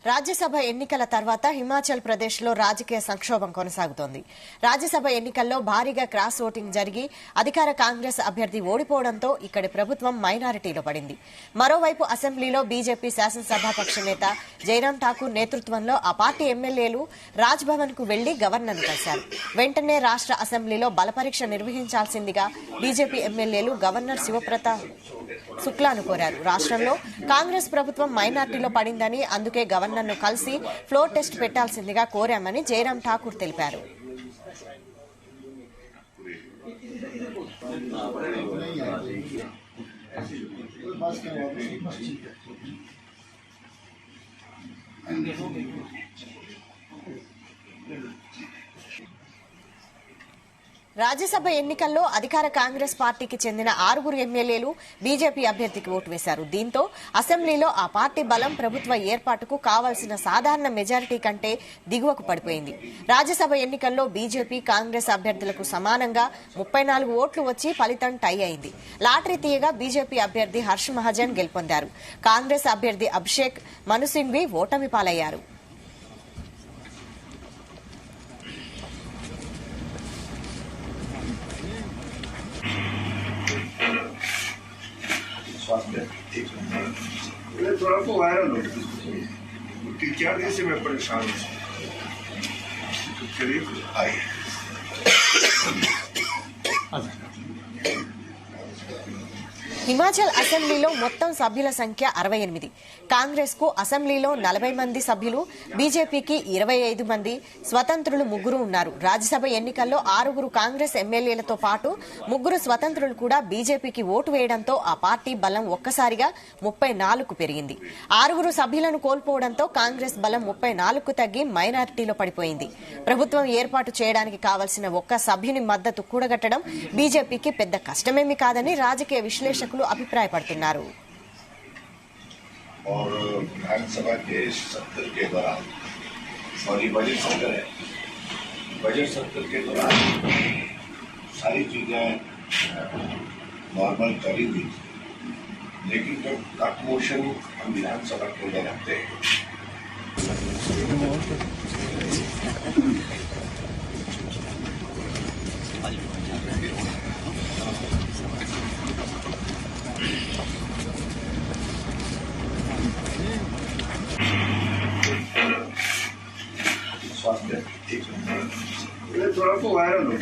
రాజ్యసభ ఎన్నికల తర్వాత హిమాచల్ ప్రదేశ్ లో రాజకీయ సంక్షోభం కొనసాగుతోంది. రాజ్యసభ ఎన్నికల్లో భారీగా క్రాస్ ఓటింగ్ జరిగి అధికార కాంగ్రెస్ అభ్యర్థి ఓడిపోవడంతో ఇక్కడి ప్రభుత్వం మైనారిటీలో పడింది. మరోవైపు అసెంబ్లీలో బీజేపీ శాసనసభాపక్ష నేత జైరాం ఠాకూర్ నేతృత్వంలో ఆ పార్టీ ఎమ్మెల్యేలు రాజ్ భవన్ కు వెళ్లి గవర్నర్ను కలిశారు. వెంటనే రాష్ట అసెంబ్లీలో బలపరీక్ష నిర్వహించాల్సిందిగా బీజేపీ ఎమ్మెల్యేలు గవర్నర్ శివప్రతాప్ శుక్లాను కోరారు. రాష్ట్రంలో కాంగ్రెస్ ప్రభుత్వం మైనార్టీలో పడిందని, అందుకే గవర్నర్ను కలిసి ఫ్లోర్ టెస్ట్ పెట్టాల్సిందిగా కోరామని జైరాం ఠాకూర్ తెలిపారు. రాజ్యసభ ఎన్నికల్లో అధికార కాంగ్రెస్ పార్టీకి చెందిన 6 ఎమ్మెల్యేలు బీజేపీ అభ్యర్థికి ఓటు వేశారు. దీంతో అసెంబ్లీలో ఆ పార్టీ బలం ప్రభుత్వ ఏర్పాటుకు కావాల్సిన సాధారణ మెజారిటీ కంటే దిగువకు పడిపోయింది. రాజ్యసభ ఎన్నికల్లో బీజేపీ కాంగ్రెస్ అభ్యర్థులకు సమానంగా 34 ఓట్లు వచ్చి ఫలితం టై అయింది. లాటరీ తీయగా బీజేపీ అభ్యర్థి హర్ష్ మహాజన్ గెలుపొందారు. కాంగ్రెస్ అభ్యర్థి అభిషేక్ మను సింఘ్వి ఓటమి పాలయ్యారు. थोड़ा तो वायरल हो कि क्या कैसे मैं परेशान हूँ करीब आई హిమాచల్ అసెంబ్లీలో మొత్తం సభ్యుల సంఖ్య 68. కాంగ్రెస్ కు అసెంబ్లీలో 40 మంది సభ్యులు, బీజేపీకి 25 మంది, స్వతంత్రులు 3 ఉన్నారు. రాజ్యసభ ఎన్నికల్లో 6 కాంగ్రెస్ ఎమ్మెల్యేలతో పాటు 3 స్వతంత్రులు కూడా బీజేపీకి ఓటు వేయడంతో ఆ పార్టీ బలం ఒక్కసారిగా 34కు పెరిగింది. 6 సభ్యులను కోల్పోవడంతో కాంగ్రెస్ బలం 34కు తగ్గి మైనారిటీలో పడిపోయింది. ప్రభుత్వం ఏర్పాటు చేయడానికి కావలసిన ఒక్క సభ్యుని మద్దతు కూడగట్టడం బీజేపీకి పెద్ద కష్టమేమీ కాదని రాజకీయ విశ్లేషకులు అభిప్రాయపడుతున్నారు. और विधानसभा के सत्र के दौरान सॉरी बजट सत्र के दौरान सारी चीजें नॉर्मल चली हुई थी, लेकिन जब कट मोशन हम विधानसभा के अंदर रखते हैं स्वास्थ्य ठीक है थोड़ा तो वायरल हो